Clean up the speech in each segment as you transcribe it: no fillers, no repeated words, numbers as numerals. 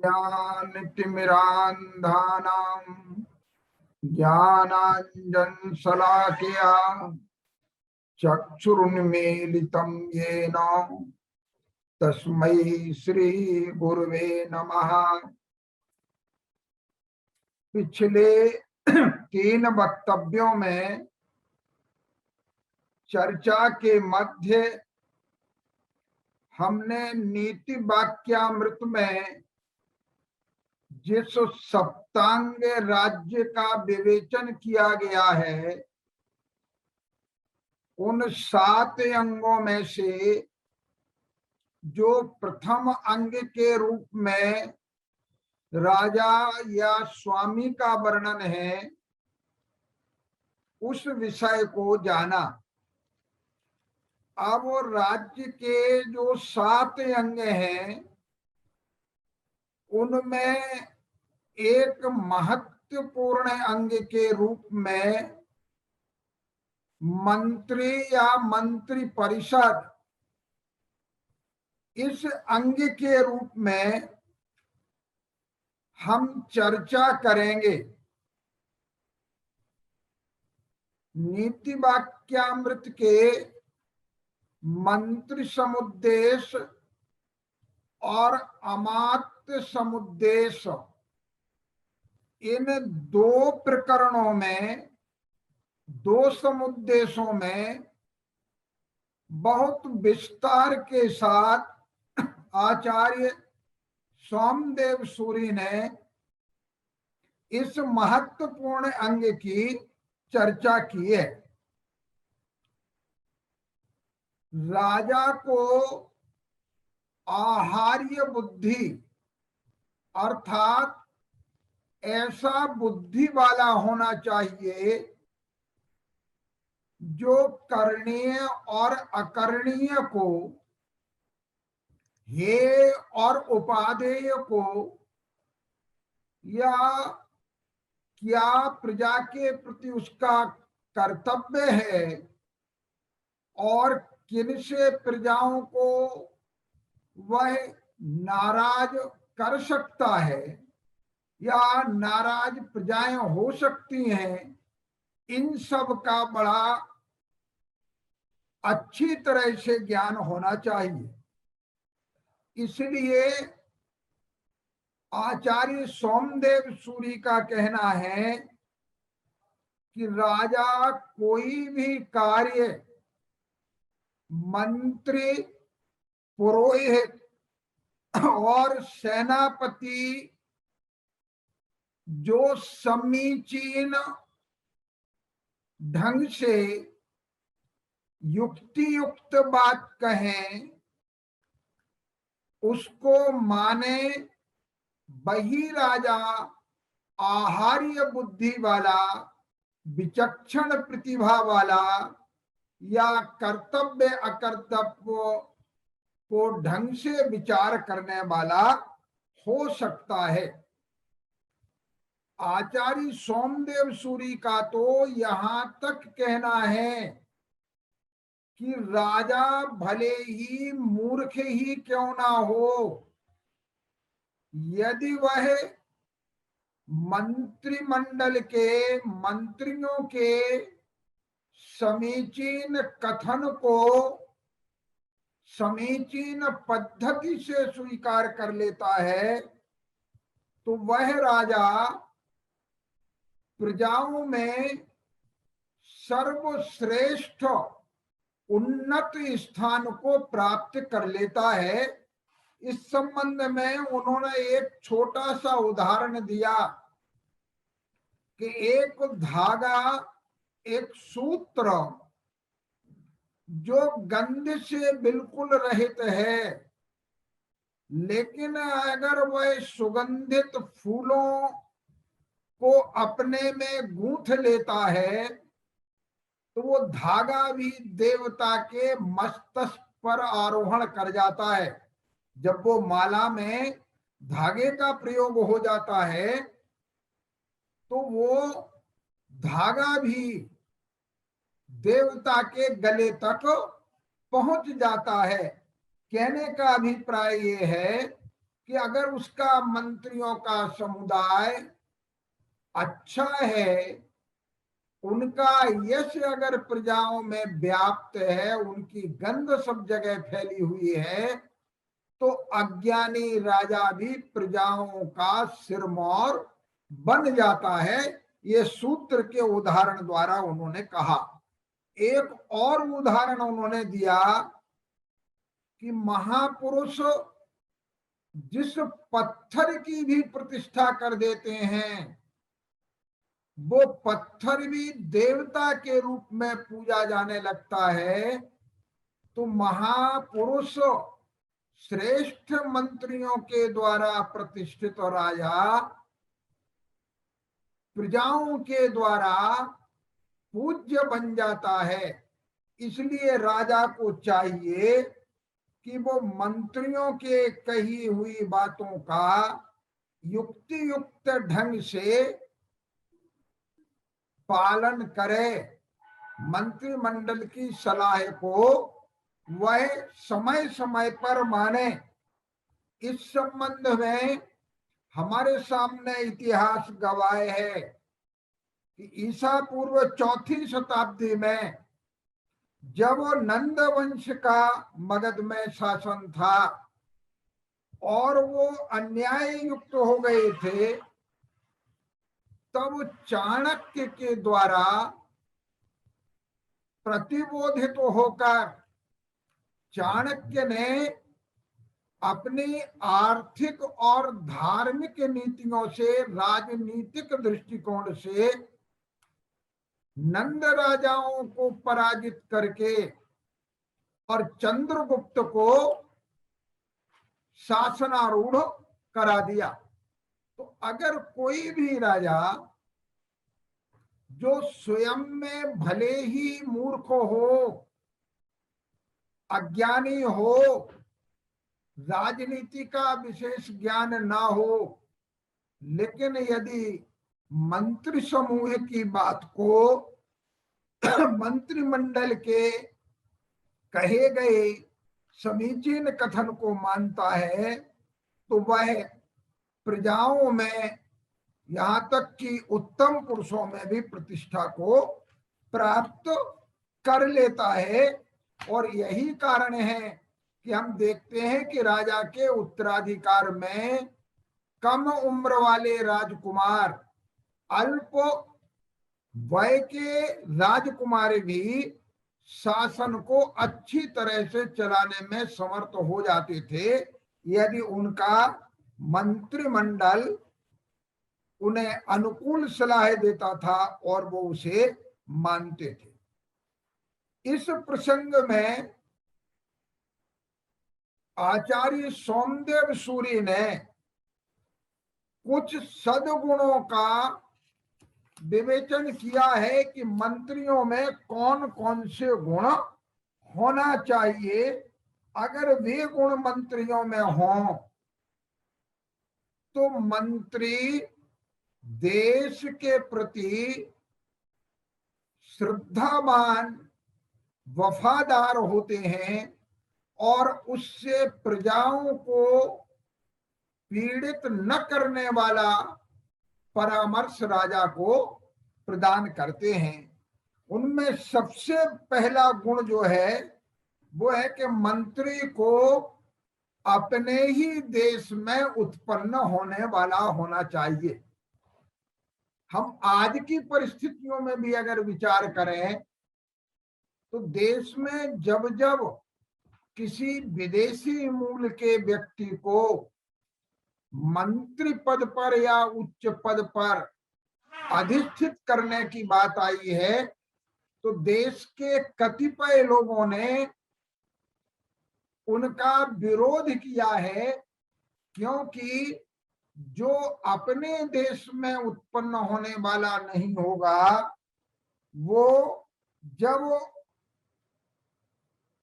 ज्ञानतिमिरान्धानां ज्ञानाञ्जनशलाकया चक्षुरुन्मीलितं येन तस्मै श्री गुरुवे नमः। पिछले 3 वक्तव्यों में चर्चा के मध्य हमने नीति वाक्यामृत में जिस सप्तांग राज्य का विवेचन किया गया है, उन 7 अंगों में से जो प्रथम अंग के रूप में राजा या स्वामी का वर्णन है, उस विषय को जाना। अब राज्य के जो 7 अंग हैं, उनमें एक महत्वपूर्ण अंग के रूप में मंत्री या मंत्री परिषद, इस अंग के रूप में हम चर्चा करेंगे। नीति वाक्यामृत के मंत्री समुद्देश और अमात्य समुद्देश, इन 2 प्रकरणों में, 2 समुद्देशों में बहुत विस्तार के साथ आचार्य सोमदेव सूरी ने इस महत्वपूर्ण अंग की चर्चा की है। राजा को आहार्य बुद्धि अर्थात ऐसा बुद्धि वाला होना चाहिए जो करणीय और अकरणीय को, हेय और उपादेय को, या क्या प्रजा के प्रति उसका कर्तव्य है और किन से प्रजाओं को वह नाराज कर सकता है या नाराज प्रजाएं हो सकती हैं, इन सब का बड़ा अच्छी तरह से ज्ञान होना चाहिए। इसलिए आचार्य सोमदेव सूरी का कहना है कि राजा कोई भी कार्य मंत्री, पुरोहित और सेनापति जो समीचीन ढंग से युक्ति युक्त बात कहें, उसको माने, वही राजा आहार्य बुद्धि वाला, विचक्षण प्रतिभा वाला या कर्तव्य अकर्तव्य को ढंग से विचार करने वाला हो सकता है। आचार्य सोमदेव सूरी का तो यहां तक कहना है कि राजा भले ही मूर्ख ही क्यों ना हो, यदि वह मंत्रिमंडल के मंत्रियों के समीचीन कथन को समीचीन पद्धति से स्वीकार कर लेता है, तो वह राजा प्रजाओं में सर्वश्रेष्ठ उन्नत स्थान को प्राप्त कर लेता है। इस संबंध में उन्होंने एक छोटा सा उदाहरण दिया कि एक धागा, एक सूत्र जो गंध से बिल्कुल रहित है, लेकिन अगर वह सुगंधित फूलों को अपने में गूंथ लेता है तो वो धागा भी देवता के मस्तक पर आरोहण कर जाता है। जब वो माला में धागे का प्रयोग हो जाता है तो वो धागा भी देवता के गले तक पहुंच जाता है। कहने का अभिप्राय ये है कि अगर उसका मंत्रियों का समुदाय अच्छा है, उनका यश अगर प्रजाओं में व्याप्त है, उनकी गंध सब जगह फैली हुई है, तो अज्ञानी राजा भी प्रजाओं का सिरमौर बन जाता है। ये सूत्र के उदाहरण द्वारा उन्होंने कहा। एक और उदाहरण उन्होंने दिया कि महापुरुष जिस पत्थर की भी प्रतिष्ठा कर देते हैं, वो पत्थर भी देवता के रूप में पूजा जाने लगता है। तो महापुरुष श्रेष्ठ मंत्रियों के द्वारा प्रतिष्ठित राजा प्रजाओं के द्वारा पूज्य बन जाता है। इसलिए राजा को चाहिए कि वो मंत्रियों के कही हुई बातों का युक्ति युक्त ढंग से पालन करे, मंत्रिमंडल की सलाह को वह समय समय पर माने। इस संबंध में हमारे सामने इतिहास गवाह है कि ईसा पूर्व 4वीं शताब्दी में जब नंद वंश का मगध में शासन था और वो अन्याय युक्त हो गए थे, तब चाणक्य के द्वारा प्रतिबोधित होकर चाणक्य ने अपनी आर्थिक और धार्मिक नीतियों से, राजनीतिक दृष्टिकोण से नंद राजाओं को पराजित करके और चंद्रगुप्त को शासनारूढ़ करा दिया। तो अगर कोई भी राजा जो स्वयं में भले ही मूर्ख हो, अज्ञानी हो, राजनीति का विशेष ज्ञान ना हो, लेकिन यदि मंत्री समूह की बात को मंत्रिमंडल के कहे गए समीचीन कथन को मानता है, तो वह प्रजाओं में, यहां तक कि उत्तम पुरुषों में भी प्रतिष्ठा को प्राप्त कर लेता है। और यही कारण है कि हम देखते हैं कि राजा के उत्तराधिकार में कम उम्र वाले राजकुमार, अल्प वय के राजकुमार भी शासन को अच्छी तरह से चलाने में समर्थ हो जाते थे, यदि उनका मंत्रिमंडल उन्हें अनुकूल सलाह देता था और वो उसे मानते थे। इस प्रसंग में आचार्य सोमदेव सूरी ने कुछ सद्गुणों का विवेचन किया है कि मंत्रियों में कौन कौन से गुण होना चाहिए। अगर वे गुण मंत्रियों में हों तो मंत्री देश के प्रति श्रद्धावान, वफादार होते हैं और उससे प्रजाओं को पीड़ित न करने वाला परामर्श राजा को प्रदान करते हैं। उनमें सबसे पहला गुण जो है वो है कि मंत्री को अपने ही देश में उत्पन्न होने वाला होना चाहिए। हम आज की परिस्थितियों में भी अगर विचार करें तो देश में जब जब किसी विदेशी मूल के व्यक्ति को मंत्री पद पर या उच्च पद पर अधिष्ठित करने की बात आई है, तो देश के कतिपय लोगों ने उनका विरोध किया है, क्योंकि जो अपने देश में उत्पन्न होने वाला नहीं होगा, वो जब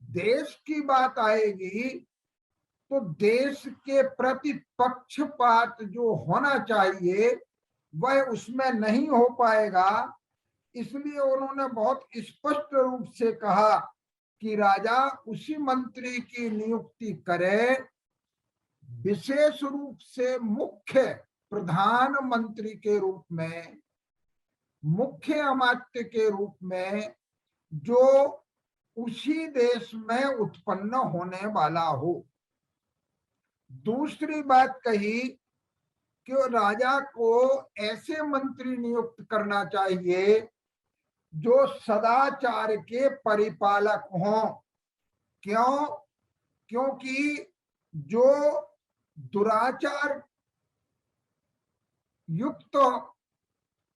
देश की बात आएगी तो देश के प्रति पक्षपात जो होना चाहिए वह उसमें नहीं हो पाएगा। इसलिए उन्होंने बहुत स्पष्ट रूप से कहा कि राजा उसी मंत्री की नियुक्ति करे विशेष रूप से मुख्य प्रधानमंत्री के रूप में, मुख्य अमात्य के रूप में, जो उसी देश में उत्पन्न होने वाला हो। दूसरी बात कही कि राजा को ऐसे मंत्री नियुक्त करना चाहिए जो सदाचार के परिपालक हों। क्यों? क्योंकि जो दुराचार युक्त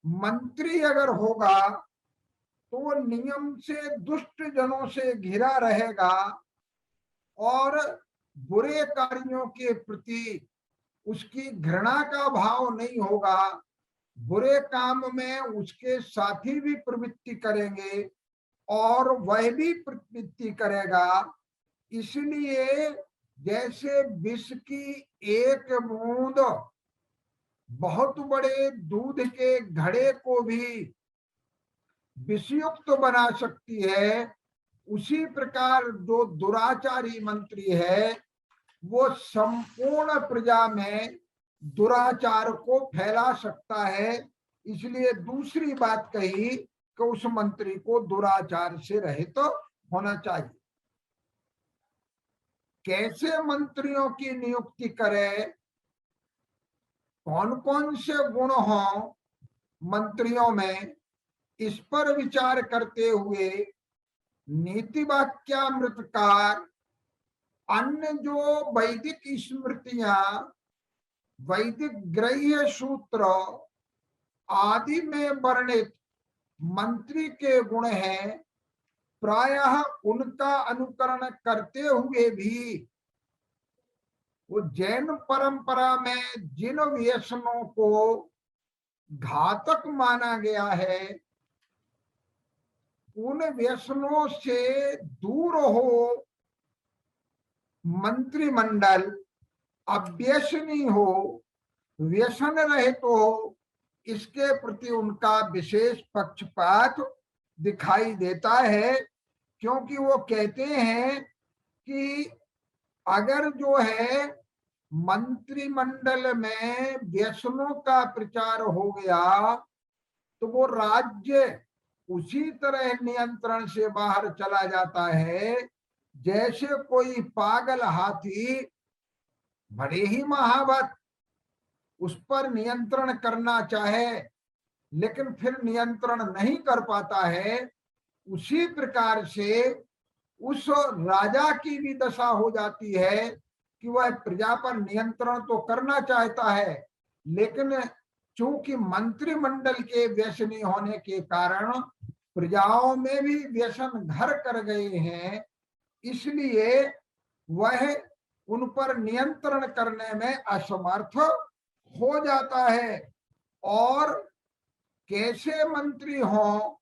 मंत्री अगर होगा तो वो नियम से दुष्ट जनों से घिरा रहेगा और बुरे कार्यों के प्रति उसकी घृणा का भाव नहीं होगा। बुरे काम में उसके साथी भी प्रवृत्ति करेंगे और वह भी प्रवृत्ति करेगा। इसलिए जैसे विष की एक बूंद बहुत बड़े दूध के घड़े को भी विषयुक्त बना सकती है, उसी प्रकार जो दुराचारी मंत्री है वो संपूर्ण प्रजा में दुराचार को फैला सकता है। इसलिए दूसरी बात कही कि उस मंत्री को दुराचार से रहित तो होना चाहिए। कैसे मंत्रियों की नियुक्ति करे, कौन कौन से गुण हों मंत्रियों में, इस पर विचार करते हुए नीति वाक्यामृतकार अन्य जो वैदिक स्मृतियां, वैदिक ग्रह्य सूत्र आदि में वर्णित मंत्री के गुण हैं, प्रायः उनका अनुकरण करते हुए भी वो जैन परंपरा में जिन व्यसनों को घातक माना गया है उन व्यसनों से दूर हो, मंत्रिमंडल अव्यसनी हो, व्यसन रहित हो, इसके प्रति उनका विशेष पक्षपात दिखाई देता है। क्योंकि वो कहते हैं कि अगर जो है मंत्रिमंडल में व्यसनों का प्रचार हो गया तो वो राज्य उसी तरह नियंत्रण से बाहर चला जाता है जैसे कोई पागल हाथी बड़े ही महावत उस पर नियंत्रण करना चाहे लेकिन फिर नियंत्रण नहीं कर पाता है। उसी प्रकार से उस राजा की भी दशा हो जाती है कि वह प्रजा पर नियंत्रण तो करना चाहता है लेकिन चूंकि मंत्रिमंडल के व्यसनी होने के कारण प्रजाओं में भी व्यसन घर कर गए हैं, इसलिए वह उन पर नियंत्रण करने में असमर्थ हो जाता है। और कैसे मंत्री हों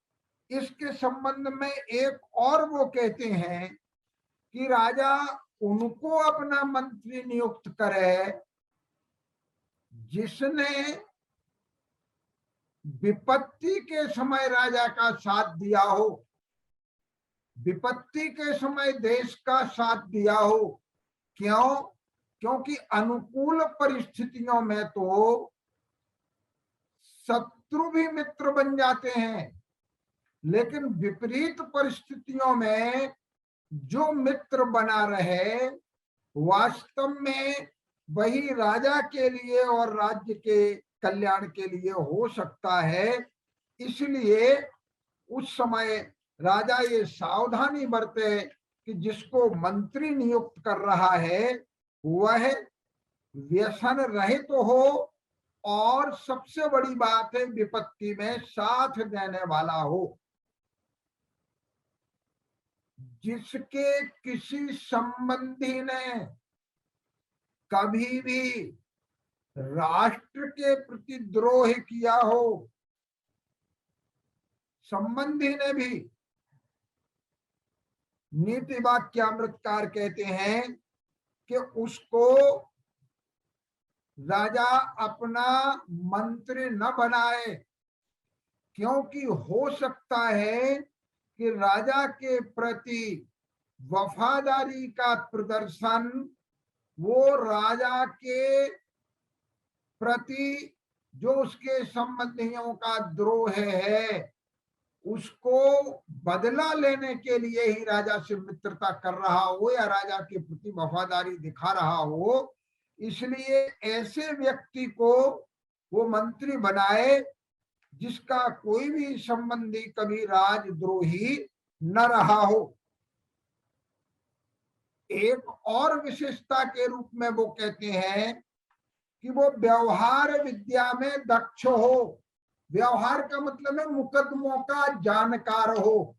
इसके संबंध में एक और वो कहते हैं कि राजा उनको अपना मंत्री नियुक्त करे जिसने विपत्ति के समय राजा का साथ दिया हो, विपत्ति के समय देश का साथ दिया हो। क्यों? क्योंकि अनुकूल परिस्थितियों में तो शत्रु भी मित्र बन जाते हैं लेकिन विपरीत परिस्थितियों में जो मित्र बना रहे वास्तव में वही राजा के लिए और राज्य के कल्याण के लिए हो सकता है। इसलिए उस समय राजा ये सावधानी बरते कि जिसको मंत्री नियुक्त कर रहा है वह व्यसन रहित तो हो और सबसे बड़ी बात है विपत्ति में साथ देने वाला हो। जिसके किसी संबंधी ने कभी भी राष्ट्र के प्रति द्रोह किया हो, संबंधी ने भी, नीति वाक्यामृतकार कहते हैं कि उसको राजा अपना मंत्री न बनाए क्योंकि हो सकता है कि राजा के प्रति वफादारी का प्रदर्शन, वो राजा के प्रति जो उसके संबंधियों का द्रोह है उसको बदला लेने के लिए ही राजा से मित्रता कर रहा हो या राजा के प्रति वफादारी दिखा रहा हो, इसलिए ऐसे व्यक्ति को वो मंत्री बनाए जिसका कोई भी संबंधी कभी राजद्रोही न रहा हो। एक और विशेषता के रूप में वो कहते हैं कि वो व्यवहार विद्या में दक्ष हो। व्यवहार का मतलब है मुकदमों का जानकार हो,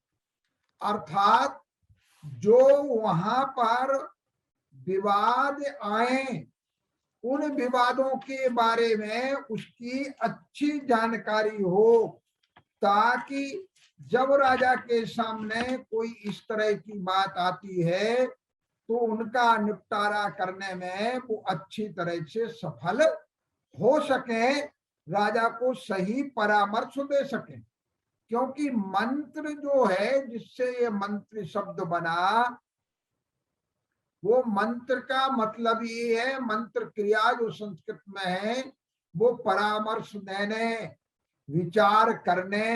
अर्थात जो वहां पर विवाद आए उन विवादों के बारे में उसकी अच्छी जानकारी हो, ताकि जब राजा के सामने कोई इस तरह की बात आती है तो उनका निपटारा करने में वो अच्छी तरह से सफल हो सके, राजा को सही परामर्श दे सके। क्योंकि मंत्र जो है जिससे ये मंत्र शब्द बना, वो मंत्र का मतलब ये है, मंत्र क्रिया जो संस्कृत में है वो परामर्श देने, विचार करने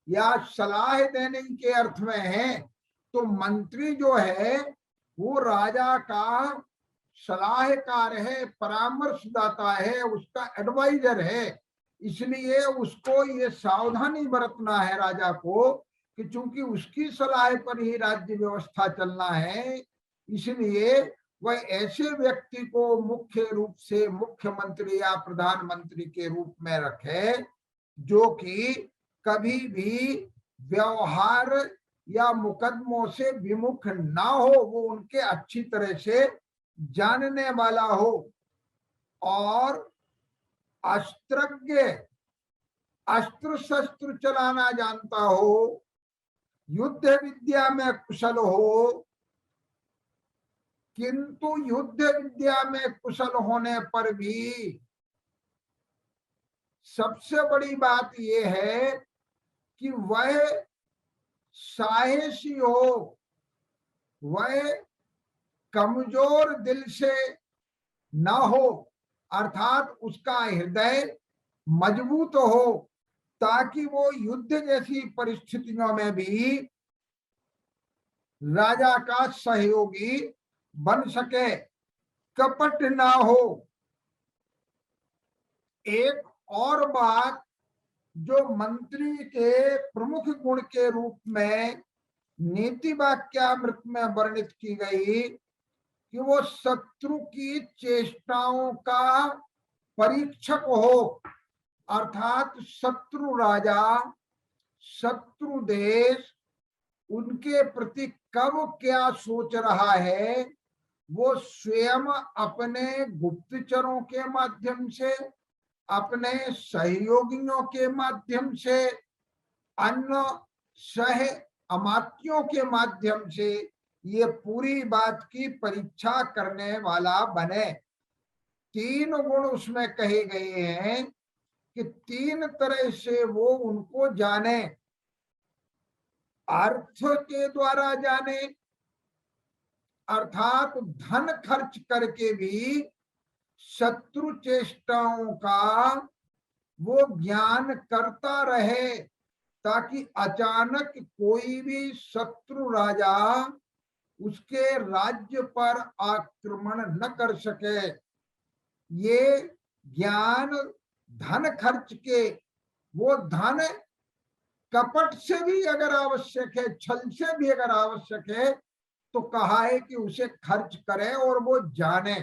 या सलाह देने के अर्थ में है। तो मंत्री जो है वो राजा का सलाहकार है, परामर्शदाता है, उसका एडवाइजर है। इसलिए उसको ये सावधानी बरतना है राजा को कि चूंकि उसकी सलाह पर ही राज्य व्यवस्था चलना है, इसलिए वह ऐसे व्यक्ति को मुख्य रूप से मुख्यमंत्री या प्रधानमंत्री के रूप में रखे जो कि कभी भी व्यवहार या मुकदमों से विमुख ना हो, वो उनके अच्छी तरह से जानने वाला हो और अस्त्रज्ञ, अस्त्र शस्त्र चलाना जानता हो, युद्ध विद्या में कुशल हो। किंतु युद्ध विद्या में कुशल होने पर भी सबसे बड़ी बात यह है कि वह साहसी हो, वह कमजोर दिल से न हो, अर्थात उसका हृदय मजबूत हो, ताकि वो युद्ध जैसी परिस्थितियों में भी राजा का सहयोगी बन सके, कपट ना हो। एक और बात जो मंत्री के प्रमुख गुण के रूप में नीति वाक्यामृत में वर्णित की गई कि वो शत्रु की चेष्टाओं का परीक्षक हो, अर्थात शत्रु राजा, शत्रु देश उनके प्रति कब क्या सोच रहा है, वो स्वयं अपने गुप्तचरों के माध्यम से, अपने सहयोगियों के माध्यम से, अन्य सह अमात्यों के माध्यम से ये पूरी बात की परीक्षा करने वाला बने। तीन गुण उसमें कहे गए हैं कि तीन तरह से वो उनको जाने, अर्थ के द्वारा जाने, अर्थात धन खर्च करके भी शत्रु चेष्टाओं का वो ज्ञान करता रहे, ताकि अचानक कोई भी शत्रु राजा उसके राज्य पर आक्रमण न कर सके। ये ज्ञान धन खर्च के, वो धन कपट से भी अगर आवश्यक है, छल से भी अगर आवश्यक है, तो कहा है कि उसे खर्च करे और वो जाने,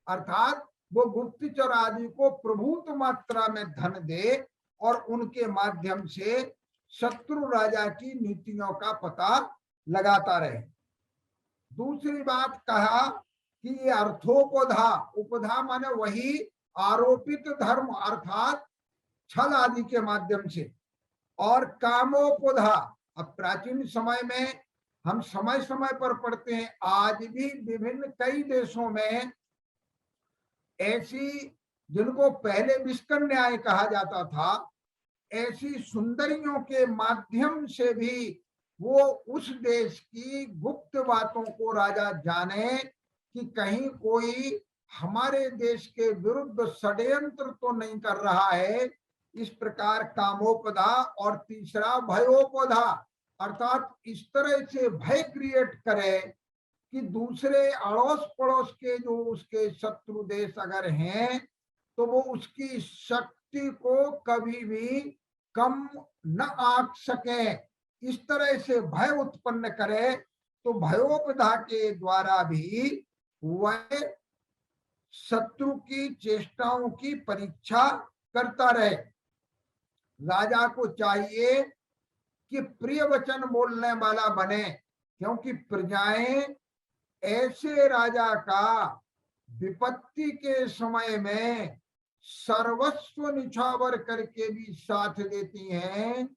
अर्थात वो गुप्तचर आदि को प्रभुत मात्रा में धन दे और उनके माध्यम से शत्रु राजा की नीतियों का पता लगाता रहे। दूसरी बात कहा कि ये अर्थोपधा, उपधा माने वही आरोपित धर्म अर्थात छल आदि के माध्यम से, और कामोपधा, अब प्राचीन समय में हम समय समय पर पढ़ते हैं, आज भी विभिन्न कई देशों में ऐसी, जिनको पहले विष्कन्याय कहा जाता था, ऐसी सुंदरियों के माध्यम से भी वो उस देश की गुप्त बातों को राजा जाने कि कहीं कोई हमारे देश के विरुद्ध षड्यंत्र तो नहीं कर रहा है। इस प्रकार कामोपधा और तीसरा भयोपधा, अर्थात इस तरह से भय क्रिएट करे कि दूसरे अड़ोस पड़ोस के जो उसके शत्रु देश अगर हैं तो वो उसकी शक्ति को कभी भी कम न आंक सके, इस तरह से भय उत्पन्न करे। तो भयोपधा के द्वारा भी वह शत्रु की चेष्टाओं की परीक्षा करता रहे। राजा को चाहिए कि प्रिय वचन बोलने वाला बने, क्योंकि प्रजाएं ऐसे राजा का विपत्ति के समय में सर्वस्व निछावर करके भी साथ देती हैं,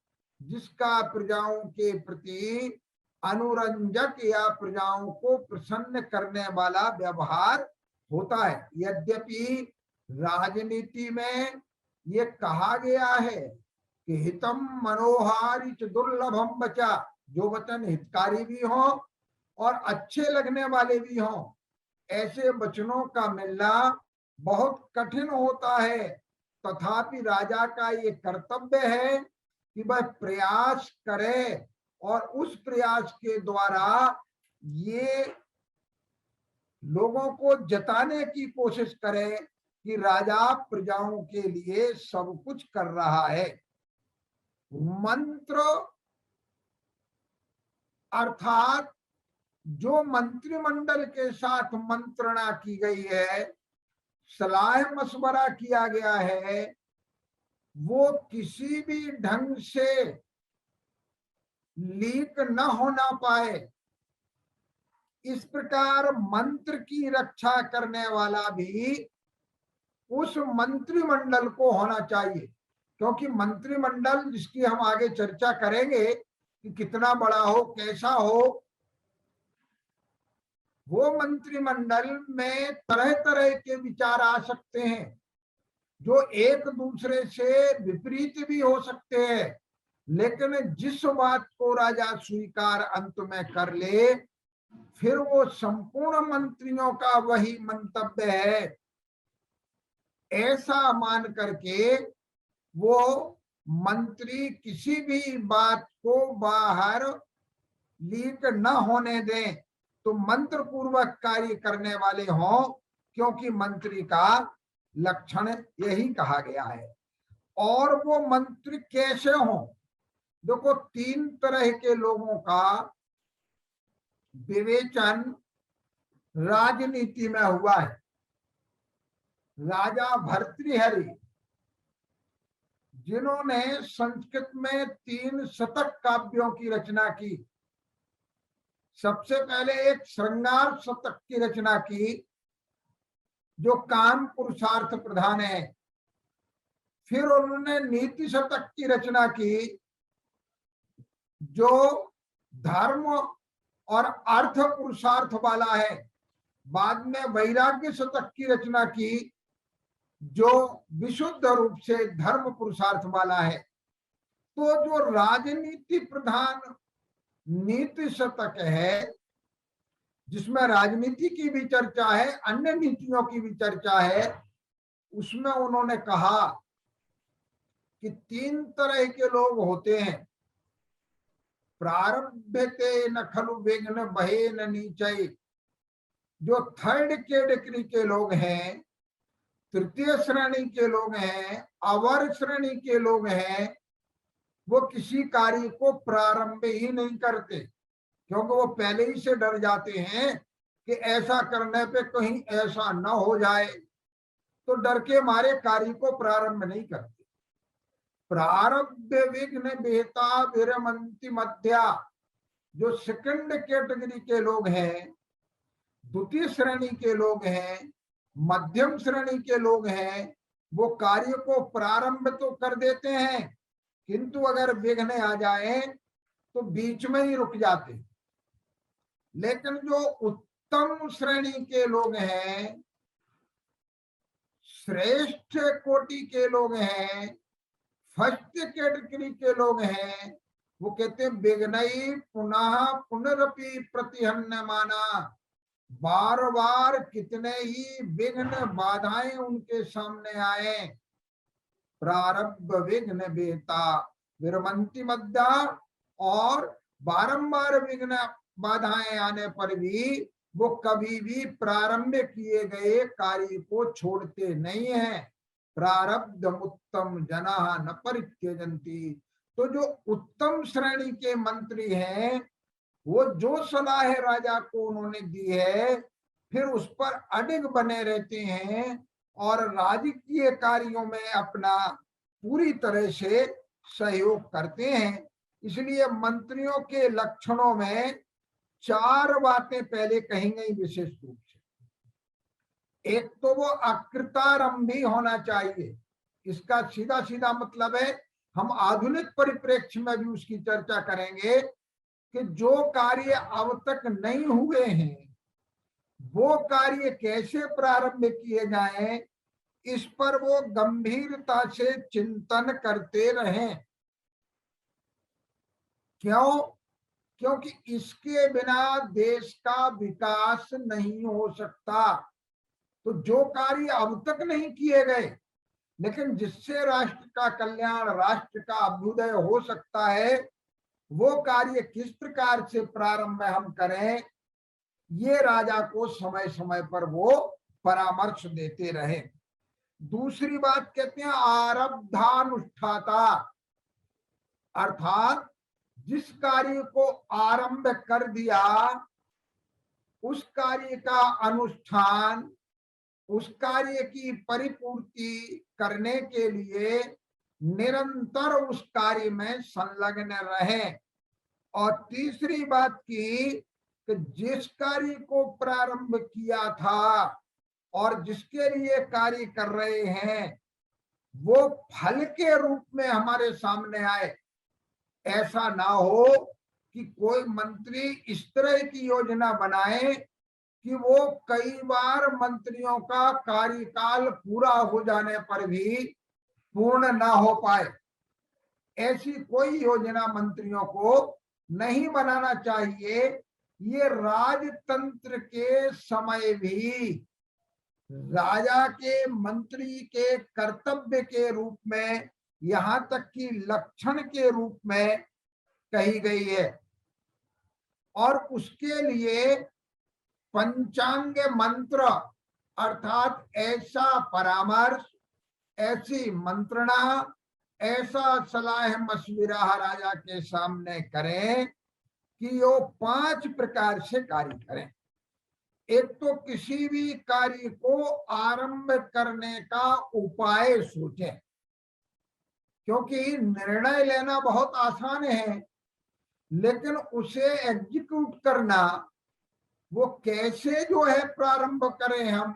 जिसका प्रजाओं के प्रति अनुरंजक या प्रजाओं को प्रसन्न करने वाला व्यवहार होता है। यद्यपि राजनीति में ये कहा गया है कि हितम मनोहारी च दुर्लभम बचा, जो वचन हितकारी भी हो और अच्छे लगने वाले भी हों, ऐसे वचनों का मिलना बहुत कठिन होता है। तथापि राजा का ये कर्तव्य है कि वह प्रयास करे और उस प्रयास के द्वारा ये लोगों को जताने की कोशिश करे कि राजा प्रजाओं के लिए सब कुछ कर रहा है। मंत्र अर्थात जो मंत्रिमंडल के साथ मंत्रणा की गई है, सलाह मशवरा किया गया है, वो किसी भी ढंग से लीक न होना पाए, इस प्रकार मंत्र की रक्षा करने वाला भी उस मंत्रिमंडल को होना चाहिए। क्योंकि मंत्रिमंडल, जिसकी हम आगे चर्चा करेंगे कि कितना बड़ा हो कैसा हो, वो मंत्रिमंडल में तरह तरह के विचार आ सकते हैं जो एक दूसरे से विपरीत भी हो सकते हैं। लेकिन जिस बात को राजा स्वीकार अंत में कर ले, फिर वो संपूर्ण मंत्रियों का वही मंतव्य है, ऐसा मान करके वो मंत्री किसी भी बात को बाहर लीक न होने दें, तो मंत्र पूर्वक कार्य करने वाले हों, क्योंकि मंत्री का लक्षण यही कहा गया है। और वो मंत्री कैसे हों? देखो, तीन तरह के लोगों का विवेचन राजनीति में हुआ है। राजा भर्तृहरि, जिन्होंने संस्कृत में 3 शतक काव्यों की रचना की। सबसे पहले एक श्रृंगार शतक की रचना की जो काम पुरुषार्थ प्रधान है। फिर उन्होंने नीति शतक की रचना की जो धर्म और अर्थ पुरुषार्थ वाला है। बाद में वैराग्य शतक की रचना की जो विशुद्ध रूप से धर्म पुरुषार्थ वाला है। तो जो राजनीति प्रधान नीति शतक है, जिसमें राजनीति की भी चर्चा है, अन्य नीतियों की भी चर्चा है, उसमें उन्होंने कहा कि 3 तरह के लोग होते हैं। प्रारब्धते न खलु विघ्न बहे न नीचय, जो थर्ड कैटेगरी के लोग हैं, तृतीय श्रेणी के लोग हैं, अवर श्रेणी के लोग हैं, वो किसी कार्य को प्रारंभ ही नहीं करते, क्योंकि वो पहले ही से डर जाते हैं कि ऐसा करने पे कहीं ऐसा न हो जाए, तो डर के मारे कार्य को प्रारंभ नहीं करते। प्रारब्ध विघ्न बेहता विरमंति मध्या, जो सेकंड कैटेगरी के लोग हैं, द्वितीय श्रेणी के लोग हैं, मध्यम श्रेणी के लोग हैं, वो कार्य को प्रारंभ तो कर देते हैं, किंतु अगर विघ्न आ जाए तो बीच में ही रुक जाते। लेकिन जो उत्तम श्रेणी के लोग हैं, श्रेष्ठ कोटि के लोग हैं, फर्स्ट कैटेगरी के लोग हैं, वो कहते हैं विघ्नई पुनः पुनरपि प्रतिहन्यमाना, बार बार कितने ही विघ्न बाधाएं उनके सामने आए, प्रारब्ध विघ्न बेता विरमंती मद्दा, और बारंबार विघ्न बाधाएं आने पर भी वो कभी भी प्रारंभ किए गए कार्य को छोड़ते नहीं है। प्रारब्ध उत्तम जना न परित्यजंती। तो जो उत्तम श्रेणी के मंत्री हैं, वो जो सलाह राजा को उन्होंने दी है फिर उस पर अडिग बने रहते हैं और राजकीय कार्यों में अपना पूरी तरह से सहयोग करते हैं। इसलिए मंत्रियों के लक्षणों में 4 बातें पहले कही गई विशेष रूप से। एक तो वो अकृतारंभी होना चाहिए। इसका सीधा सीधा मतलब है, हम आधुनिक परिप्रेक्ष्य में भी उसकी चर्चा करेंगे कि जो कार्य अब तक नहीं हुए हैं वो कार्य कैसे प्रारंभ किए जाएं, इस पर वो गंभीरता से चिंतन करते रहें। क्यों? क्योंकि इसके बिना देश का विकास नहीं हो सकता। तो जो कार्य अब तक नहीं किए गए लेकिन जिससे राष्ट्र का कल्याण, राष्ट्र का अभ्युदय हो सकता है, वो कार्य किस प्रकार से प्रारंभ हम करें, ये राजा को समय समय पर वो परामर्श देते रहे। दूसरी बात कहते हैं आरब्धानुष्ठाता, अर्थात जिस कार्य को आरंभ कर दिया उस कार्य का अनुष्ठान, उस कार्य की परिपूर्ति करने के लिए निरंतर उस कार्य में संलग्न रहे। और तीसरी बात की कि जिस कार्य को प्रारंभ किया था और जिसके लिए कार्य कर रहे हैं वो फल के रूप में हमारे सामने आए। ऐसा ना हो कि कोई मंत्री इस तरह की योजना बनाए कि वो कई बार मंत्रियों का कार्यकाल पूरा हो जाने पर भी पूर्ण ना हो पाए। ऐसी कोई योजना मंत्रियों को नहीं बनाना चाहिए। ये राजतंत्र के समय भी राजा के, मंत्री के कर्तव्य के रूप में, यहाँ तक कि लक्षण के रूप में कही गई है। और उसके लिए पंचांग मंत्र अर्थात ऐसा परामर्श, ऐसी मंत्रणा, ऐसा सलाह मशविरा राजा के सामने करें कि वो 5 प्रकार से कार्य करें। एक तो किसी भी कार्य को आरंभ करने का उपाय सोचें, क्योंकि निर्णय लेना बहुत आसान है लेकिन उसे एग्जीक्यूट करना, वो कैसे जो है प्रारंभ करें हम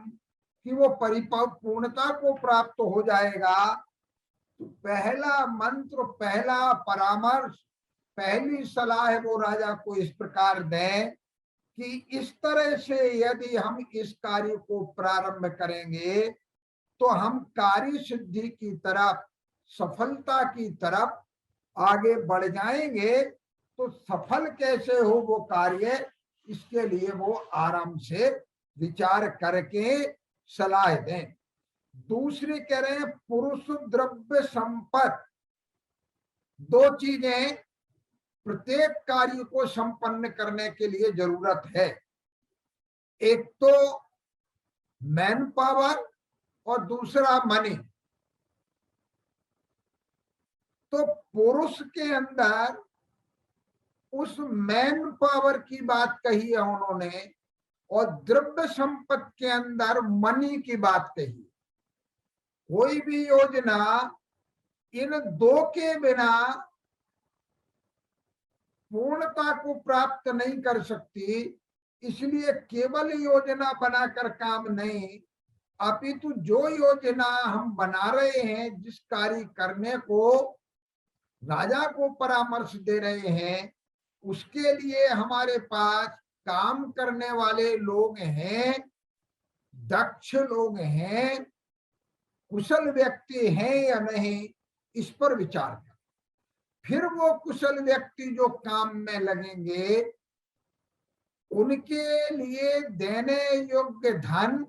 कि वो परिपूर्णता को प्राप्त हो जाएगा। तो पहला मंत्र, पहला परामर्श, पहली सलाह वो राजा को इस प्रकार दें कि इस तरह से यदि हम इस कार्य को प्रारंभ करेंगे तो हम कार्य सिद्धि की तरफ, सफलता की तरफ आगे बढ़ जाएंगे। तो सफल कैसे हो वो कार्य, इसके लिए वो आराम से विचार करके सलाह दें। दूसरी कह रहे हैं पुरुष द्रव्य संपत्ति। 2 चीजें प्रत्येक कार्य को संपन्न करने के लिए जरूरत है। एक तो मैन पावर और दूसरा मनी। तो पुरुष के अंदर उस मैन पावर की बात कही है उन्होंने और द्रव्य संपत्ति के अंदर मनी की बात कही। कोई भी योजना इन 2 के बिना पूर्णता को प्राप्त नहीं कर सकती। इसलिए केवल योजना बनाकर काम नहीं, अपितु जो योजना हम बना रहे हैं, जिस कार्य करने को राजा को परामर्श दे रहे हैं, उसके लिए हमारे पास काम करने वाले लोग हैं, दक्ष लोग हैं, कुशल व्यक्ति हैं या नहीं, इस पर विचार करें। फिर वो कुशल व्यक्ति जो काम में लगेंगे उनके लिए देने योग्य धन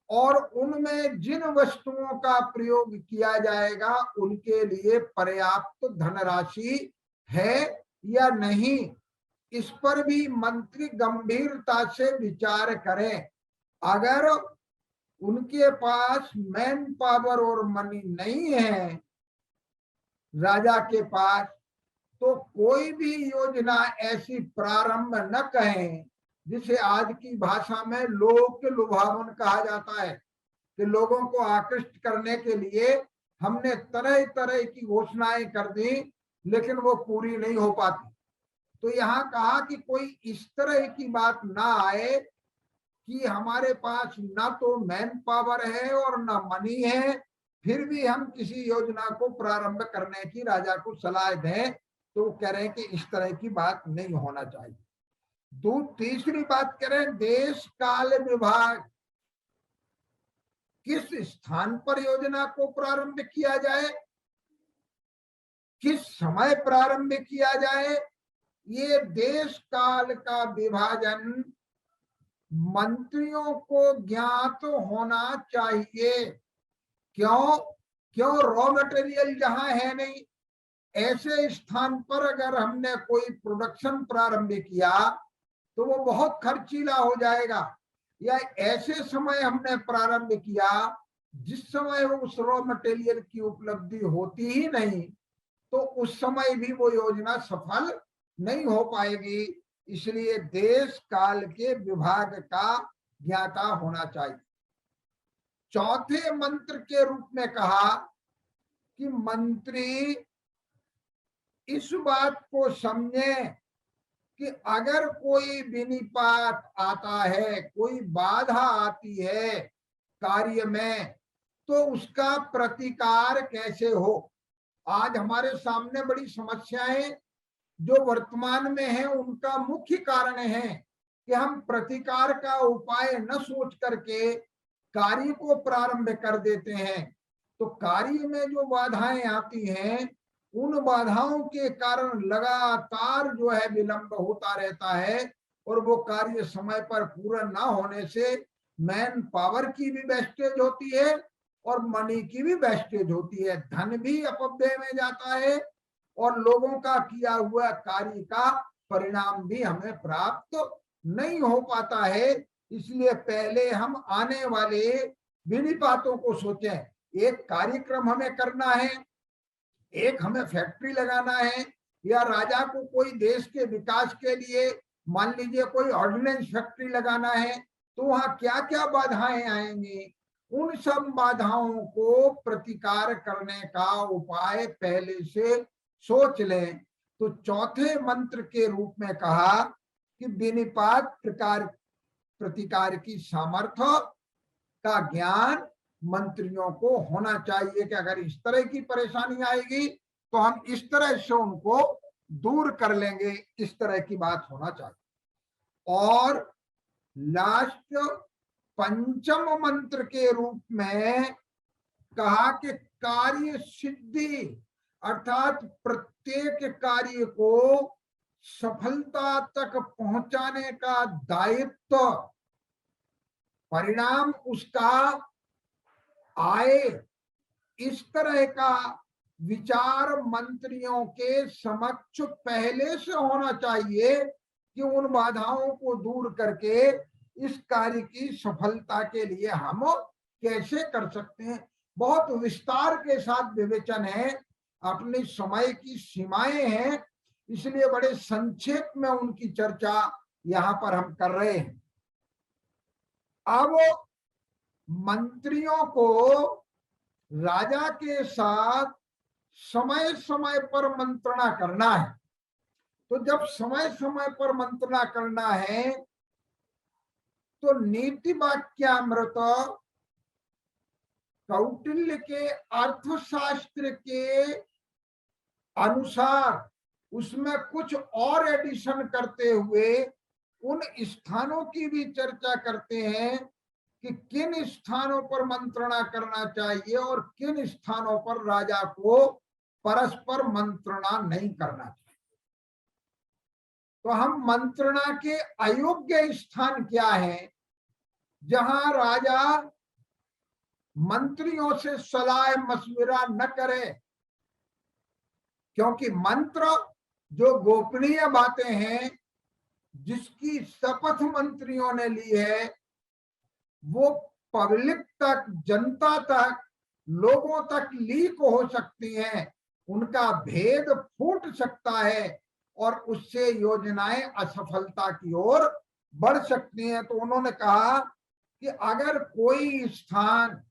और उनमें जिन वस्तुओं का प्रयोग किया जाएगा उनके लिए पर्याप्त धनराशि है या नहीं, इस पर भी मंत्री गंभीरता से विचार करें। अगर उनके पास मैन पावर और मनी नहीं है राजा के पास, तो कोई भी योजना ऐसी प्रारंभ न करें जिसे आज की भाषा में लोक लुभावन कहा जाता है, कि लोगों को आकृष्ट करने के लिए हमने तरह तरह की घोषणाएं कर दी लेकिन वो पूरी नहीं हो पाती। तो यहाँ कहा कि कोई इस तरह की बात ना आए कि हमारे पास ना तो मैन पावर है और ना मनी है, फिर भी हम किसी योजना को प्रारंभ करने की राजा को सलाह दें, तो वो कह रहे हैं कि इस तरह की बात नहीं होना चाहिए। तीसरी बात करें, देश काल विभाग, किस स्थान पर योजना को प्रारंभ किया जाए, किस समय प्रारंभ किया जाए, ये देश काल का विभाजन मंत्रियों को ज्ञात होना चाहिए। क्यों रॉ मटेरियल जहां है नहीं, ऐसे स्थान पर अगर हमने कोई प्रोडक्शन प्रारंभ किया तो वो बहुत खर्चीला हो जाएगा, या ऐसे समय हमने प्रारंभ किया जिस समय उस रॉ मटेरियल की उपलब्धि होती ही नहीं, तो उस समय भी वो योजना सफल नहीं हो पाएगी। इसलिए देश काल के विभाग का ज्ञाता होना चाहिए। चौथे मंत्र के रूप में कहा कि मंत्री इस बात को समझे कि अगर कोई विनिपात आता है, कोई बाधा आती है कार्य में, तो उसका प्रतिकार कैसे हो। आज हमारे सामने बड़ी समस्याएं जो वर्तमान में है, उनका मुख्य कारण है कि हम प्रतिकार का उपाय न सोच करके कार्य को प्रारंभ कर देते हैं। तो कार्य में जो बाधाएं आती हैं, उन बाधाओं के कारण लगातार जो है विलंब होता रहता है, और वो कार्य समय पर पूरा ना होने से मैन पावर की भी वेस्टेज होती है और मनी की भी वेस्टेज होती है, धन भी अपव्यय में जाता है और लोगों का किया हुआ कार्य का परिणाम भी हमें प्राप्त नहीं हो पाता है। इसलिए पहले हम आने वाले विनिपातों को सोचें। एक कार्यक्रम हमें करना है, एक हमें फैक्ट्री लगाना है, या राजा को कोई देश के विकास के लिए मान लीजिए कोई ऑर्डिनेंस फैक्ट्री लगाना है, तो वहां क्या क्या बाधाएं आएंगी, उन सब बाधाओं को प्रतिकार करने का उपाय पहले से सोच लें। तो चौथे मंत्र के रूप में कहा कि विनिपात प्रतिकार की सामर्थ्य का ज्ञान मंत्रियों को होना चाहिए कि अगर इस तरह की परेशानी आएगी तो हम इस तरह से उनको दूर कर लेंगे, इस तरह की बात होना चाहिए। और लास्ट पंचम मंत्र के रूप में कहा कि कार्य सिद्धि, अर्थात प्रत्येक कार्य को सफलता तक पहुंचाने का दायित्व, परिणाम उसका आए, इस तरह का विचार मंत्रियों के समक्ष पहले से होना चाहिए कि उन बाधाओं को दूर करके इस कार्य की सफलता के लिए हम कैसे कर सकते हैं। बहुत विस्तार के साथ विवेचन है, अपने समय की सीमाएं हैं, इसलिए बड़े संक्षेप में उनकी चर्चा यहाँ पर हम कर रहे हैं। अब मंत्रियों को राजा के साथ समय समय पर मंत्रणा करना है। तो जब समय समय पर मंत्रणा करना है तो नीति वाक्यामृत कौटिल्य के अर्थशास्त्र के अनुसार उसमें कुछ और एडिशन करते हुए उन स्थानों की भी चर्चा करते हैं कि किन स्थानों पर मंत्रणा करना चाहिए और किन स्थानों पर राजा को परस्पर मंत्रणा नहीं करना चाहिए। तो हम मंत्रणा के अयोग्य स्थान क्या है? जहां राजा मंत्रियों से सलाह मशविरा न करे, क्योंकि मंत्र जो गोपनीय बातें हैं, जिसकी शपथ मंत्रियों ने ली है, वो पब्लिक तक, जनता तक, लोगों तक लीक हो सकती हैं, उनका भेद फूट सकता है और उससे योजनाएं असफलता की ओर बढ़ सकती हैं। तो उन्होंने कहा कि अगर कोई स्थान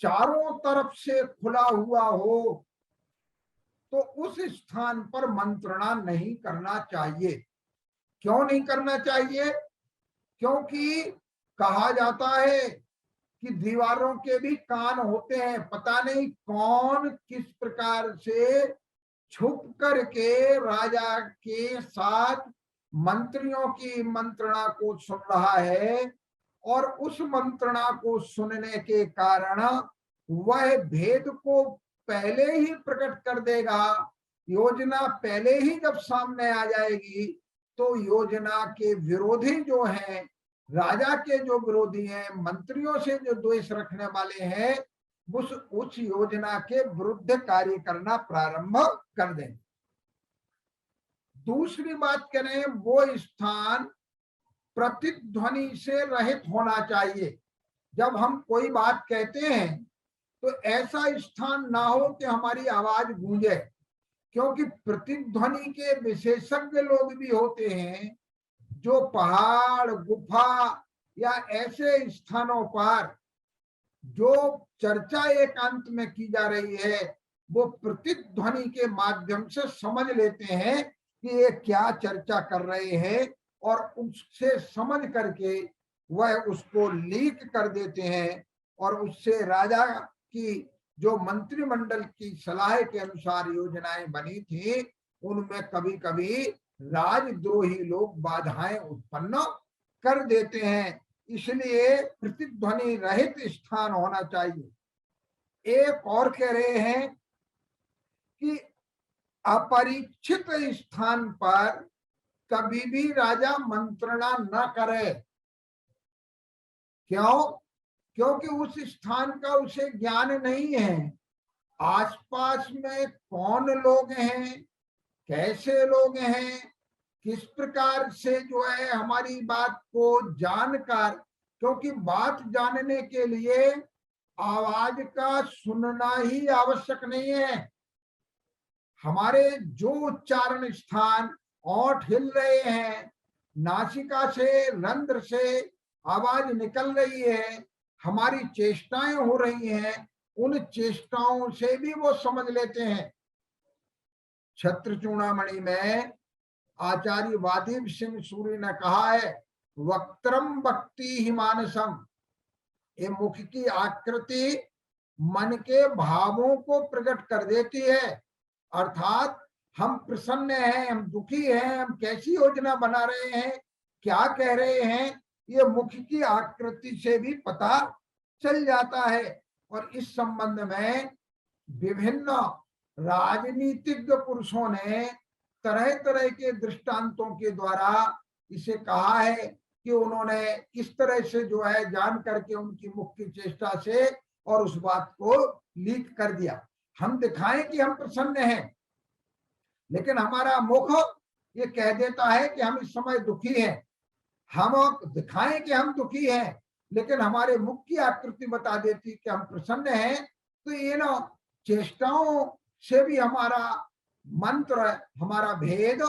चारों तरफ से खुला हुआ हो तो उस स्थान पर मंत्रणा नहीं करना चाहिए। क्यों नहीं करना चाहिए? क्योंकि कहा जाता है कि दीवारों के भी कान होते हैं, पता नहीं कौन किस प्रकार से छुप करके राजा के साथ मंत्रियों की मंत्रणा को सुन रहा है, और उस मंत्रणा को सुनने के कारण वह भेद को पहले ही प्रकट कर देगा। योजना पहले ही जब सामने आ जाएगी तो योजना के विरोधी जो हैं, राजा के जो विरोधी हैं, मंत्रियों से जो द्वेष रखने वाले हैं, उस योजना के विरुद्ध कार्य करना प्रारंभ कर दें। दूसरी बात करें, वो स्थान प्रतिध्वनि से रहित होना चाहिए। जब हम कोई बात कहते हैं तो ऐसा स्थान ना हो कि हमारी आवाज गूंजे, क्योंकि प्रतिध्वनि के विशेषज्ञ लोग भी होते हैं जो पहाड़, गुफा या ऐसे स्थानों पर जो चर्चा एकांत में की जा रही है, वो प्रतिध्वनि के माध्यम से समझ लेते हैं कि ये क्या चर्चा कर रहे हैं, और उससे समझ करके वह उसको लीक कर देते हैं, और उससे राजा की जो मंत्रिमंडल की सलाह के अनुसार योजनाएं बनी थी, उनमें कभी कभी राजद्रोही लोग बाधाएं उत्पन्न कर देते हैं। इसलिए प्रतिध्वनि रहित स्थान होना चाहिए। एक और कह रहे हैं कि अपरिचित स्थान पर कभी भी राजा मंत्रणा न करे। क्यों? क्योंकि उस स्थान का उसे ज्ञान नहीं है। आसपास में कौन लोग हैं, कैसे लोग हैं, किस प्रकार से जो है हमारी बात को जानकर, क्योंकि बात जानने के लिए आवाज का सुनना ही आवश्यक नहीं है। हमारे जो उच्चारण स्थान, ओंठ हिल रहे हैं, नासिका से, रंध्र से आवाज निकल रही है, हमारी चेष्टाएं हो रही हैं, उन चेष्टाओं से भी वो समझ लेते हैं। छत्र चूड़ामणि में आचार्य वादिव सिंह सूरी ने कहा है, वक्त्रम भक्ति ही मानसम, ये मुख की आकृति मन के भावों को प्रकट कर देती है। अर्थात हम प्रसन्न हैं, हम दुखी हैं, हम कैसी योजना बना रहे हैं, क्या कह रहे हैं, ये मुख की आकृति से भी पता चल जाता है। और इस संबंध में विभिन्न राजनीतिज्ञ पुरुषों ने तरह तरह के दृष्टांतों के द्वारा इसे कहा है कि उन्होंने किस तरह से जो है जान करके उनकी मुख की चेष्टा से और उस बात को लीक कर दिया। हम दिखाएं कि हम प्रसन्न हैं, लेकिन हमारा मुख ये कह देता है कि हम इस समय दुखी हैं। हम दिखाएं कि हम दुखी हैं, लेकिन हमारे मुख की आकृति बता देती कि हम प्रसन्न हैं। तो ये ना चेष्टाओं से भी हमारा मंत्र, हमारा भेद,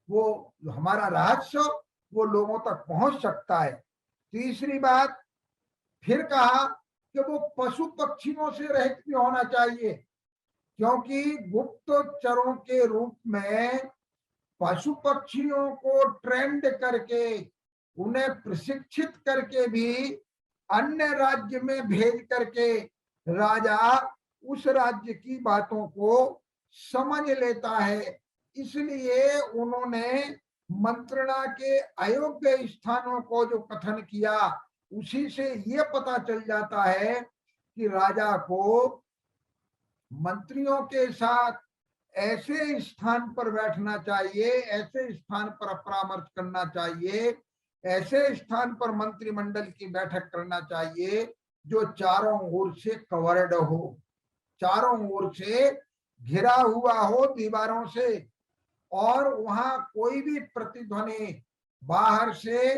वो हमारा रहस्य वो लोगों तक पहुंच सकता है। तीसरी बात फिर कहा कि वो पशु पक्षियों से रहित भी होना चाहिए, क्योंकि गुप्तचरों के रूप में पशु पक्षियों को ट्रेंड करके, उन्हें प्रशिक्षित करके भी अन्य राज्य में भेज करके राजा उस राज्य की बातों को समझ लेता है। इसलिए उन्होंने मंत्रणा के अयोग्य स्थानों को जो कथन किया, उसी से ये पता चल जाता है कि राजा को मंत्रियों के साथ ऐसे स्थान पर बैठना चाहिए, ऐसे स्थान पर परामर्श करना चाहिए, ऐसे स्थान पर मंत्रिमंडल की बैठक करना चाहिए जो चारों ओर से कवर्ड हो, चारों ओर से घिरा हुआ हो दीवारों से, और वहां कोई भी प्रतिध्वनि बाहर से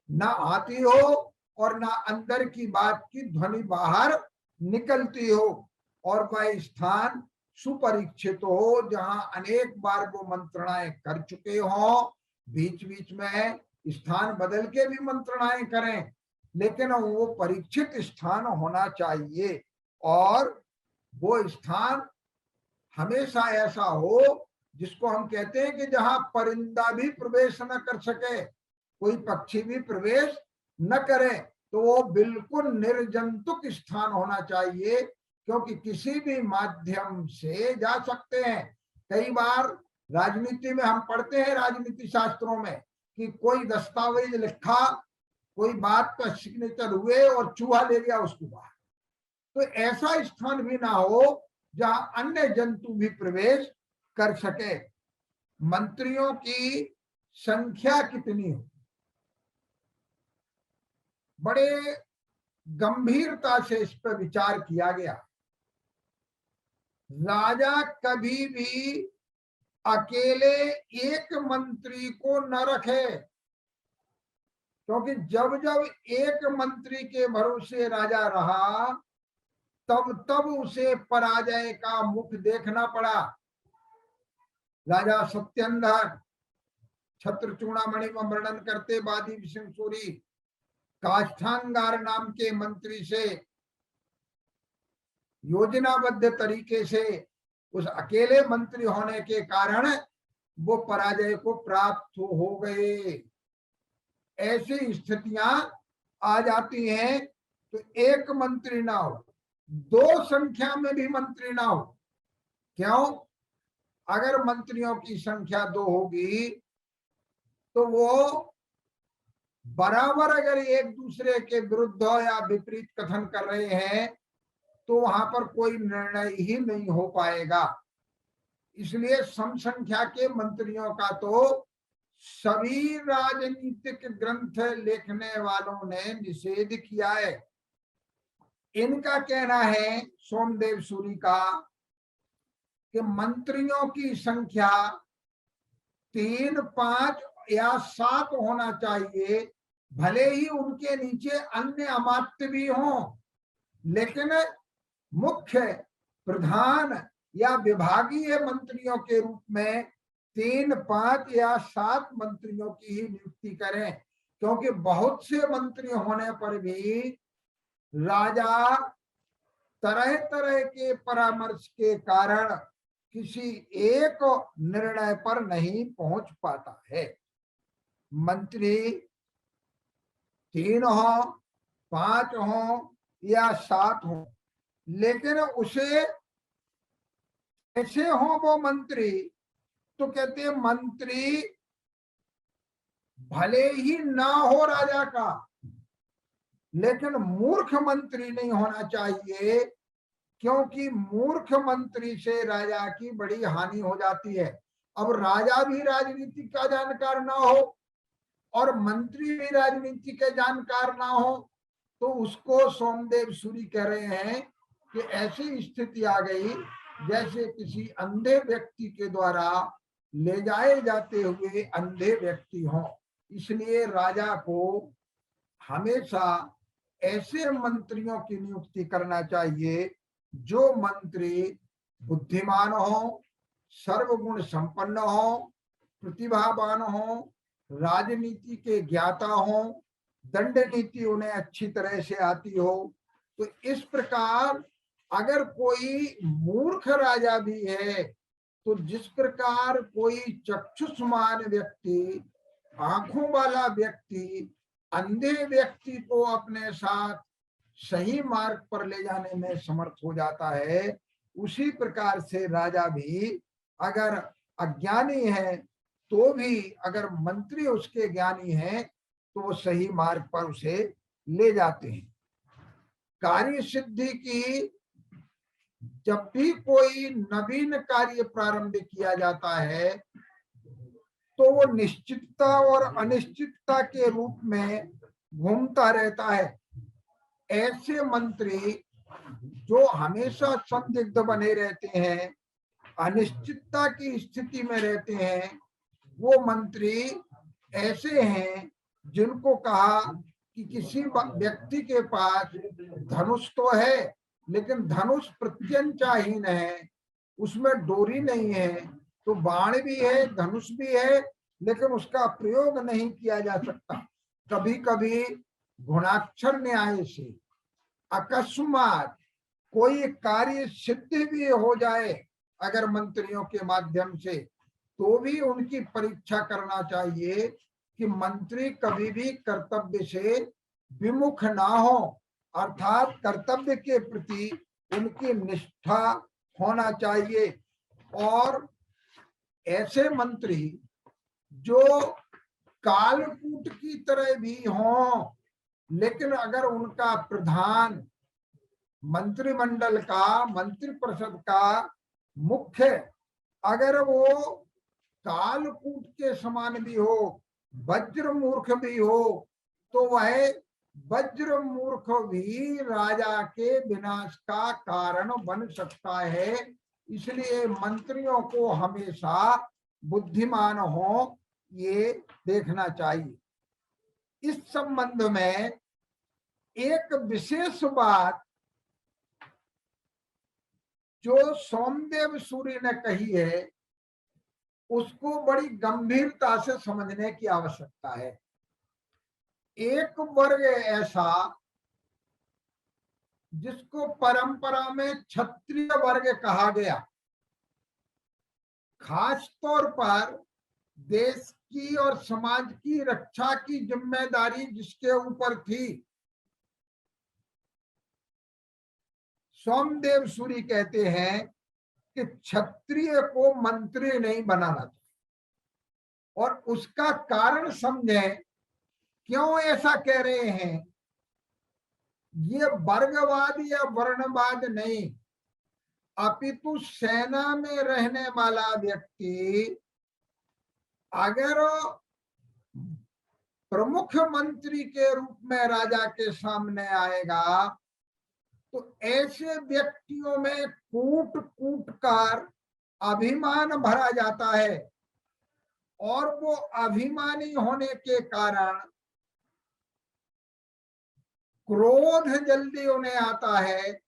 ना आती हो और ना अंदर की बात की ध्वनि बाहर निकलती हो, और वह स्थान सुपरीक्षित हो जहां अनेक बार वो मंत्रणाएं कर चुके हों, बीच बीच में स्थान बदल के भी मंत्रणाएं करें, लेकिन वो परीक्षित स्थान होना चाहिए। और वो स्थान हमेशा ऐसा हो जिसको हम कहते हैं कि जहां परिंदा भी प्रवेश न कर सके, कोई पक्षी भी प्रवेश न करे, तो वो बिल्कुल निर्जंतुक स्थान होना चाहिए, क्योंकि किसी भी माध्यम से जा सकते हैं। कई बार राजनीति में हम पढ़ते हैं, राजनीति शास्त्रों में, कि कोई दस्तावेज लिखा, कोई बात का सिग्नेचर हुए और चूहा ले गया उसको बाहर। तो ऐसा स्थान भी ना हो जहां अन्य जंतु भी प्रवेश कर सके। मंत्रियों की संख्या कितनी हो, बड़े गंभीरता से इस पर विचार किया गया। राजा कभी भी अकेले एक मंत्री को न रखे, क्योंकि जब जब एक मंत्री के भरोसे राजा रहा, तब तब उसे पराजय का मुख देखना पड़ा। राजा सत्येंद्र छत्रचूड़ामणि में वर्णन करते बादी विष्णु सूरी काष्ठांगार नाम के मंत्री से योजनाबद्ध तरीके से उस अकेले मंत्री होने के कारण वो पराजय को प्राप्त हो गए। ऐसी स्थितियां आ जाती हैं तो एक मंत्री ना हो, दो संख्या में भी मंत्री ना हो। क्यों? अगर मंत्रियों की संख्या 2 होगी तो वो बराबर अगर एक दूसरे के विरुद्ध या विपरीत कथन कर रहे हैं तो वहां पर कोई निर्णय ही नहीं हो पाएगा। इसलिए सम संख्या के मंत्रियों का तो सभी राजनीतिक ग्रंथ लिखने वालों ने निषेध किया है। इनका कहना है, सोमदेव सूरी का, कि मंत्रियों की संख्या 3, 5 या 7 होना चाहिए, भले ही उनके नीचे अन्य अमात्य भी हों, लेकिन मुख्य प्रधान या विभागीय मंत्रियों के रूप में 3, 5 या 7 मंत्रियों की ही नियुक्ति करें, क्योंकि बहुत से मंत्री होने पर भी राजा तरह तरह के परामर्श के कारण किसी एक निर्णय पर नहीं पहुंच पाता है। मंत्री 3 हो, 5 हो या 7 हो, लेकिन उसे ऐसे हो वो मंत्री, तो कहते हैं मंत्री भले ही ना हो राजा का, लेकिन मूर्ख मंत्री नहीं होना चाहिए, क्योंकि मूर्ख मंत्री से राजा की बड़ी हानि हो जाती है। अब राजा भी राजनीति का जानकार ना हो और मंत्री भी राजनीति के जानकार ना हो, तो उसको सोमदेव सूरी कह रहे हैं कि ऐसी स्थिति आ गई जैसे किसी अंधे व्यक्ति के द्वारा ले जाए जाते हुए अंधे व्यक्ति हों। इसलिए राजा को हमेशा ऐसे मंत्रियों की नियुक्ति करना चाहिए जो मंत्री बुद्धिमान हो, सर्वगुण संपन्न हो, प्रतिभावान हो, राजनीति के ज्ञाता हो, दंड नीति उन्हें अच्छी तरह से आती हो। तो इस प्रकार अगर कोई मूर्ख राजा भी है, तो जिस प्रकार कोई चक्षुष्मान व्यक्ति, आंखों वाला व्यक्ति अंधे व्यक्ति को अपने साथ सही मार्ग पर ले जाने में समर्थ हो जाता है, उसी प्रकार से राजा भी अगर अज्ञानी है तो भी अगर मंत्री उसके ज्ञानी हैं तो वो सही मार्ग पर उसे ले जाते हैं। कार्य सिद्धि की जब भी कोई नवीन कार्य प्रारंभ किया जाता है तो वो निश्चितता और अनिश्चितता के रूप में घूमता रहता है। ऐसे मंत्री जो हमेशा संदिग्ध बने रहते हैं, अनिश्चितता की स्थिति में रहते हैं, वो मंत्री ऐसे हैं जिनको कहा कि किसी व्यक्ति के पास धनुष तो है लेकिन धनुष प्रत्यंचाहीन है, उसमें डोरी नहीं है, तो बाण भी है, धनुष भी है, लेकिन उसका प्रयोग नहीं किया जा सकता। कभी कभी गुणाक्षर न्याय से अकस्मात कोई कार्य सिद्ध भी हो जाए अगर मंत्रियों के माध्यम से, तो भी उनकी परीक्षा करना चाहिए कि मंत्री कभी भी कर्तव्य से विमुख ना हो, अर्थात कर्तव्य के प्रति उनकी निष्ठा होना चाहिए। और ऐसे मंत्री जो कालकूट की तरह भी हों, लेकिन अगर उनका प्रधान मंत्रिमंडल का, मंत्रिपरिषद का मुख्य अगर वो कालकूट के समान भी हो, वज्र मूर्ख भी हो, तो वह वज्र मूर्ख भी राजा के विनाश का कारण बन सकता है। इसलिए मंत्रियों को हमेशा बुद्धिमान हो, ये देखना चाहिए। इस संबंध में एक विशेष बात जो सोमदेव सूरी ने कही है, उसको बड़ी गंभीरता से समझने की आवश्यकता है। एक वर्ग ऐसा जिसको परंपरा में क्षत्रिय वर्ग कहा गया, खास तौर पर देश की और समाज की रक्षा की जिम्मेदारी जिसके ऊपर थी, सोमदेव सूरी कहते हैं कि क्षत्रिय को मंत्री नहीं बनाना चाहिए। और उसका कारण समझें, क्यों ऐसा कह रहे हैं। ये वर्गवाद या वर्णवाद नहीं, अपितु सेना में रहने वाला व्यक्ति अगर प्रमुख मंत्री के रूप में राजा के सामने आएगा तो ऐसे व्यक्तियों में कूट कूट कर अभिमान भरा जाता है, और वो अभिमानी होने के कारण क्रोध जल्दी उन्हें आता है।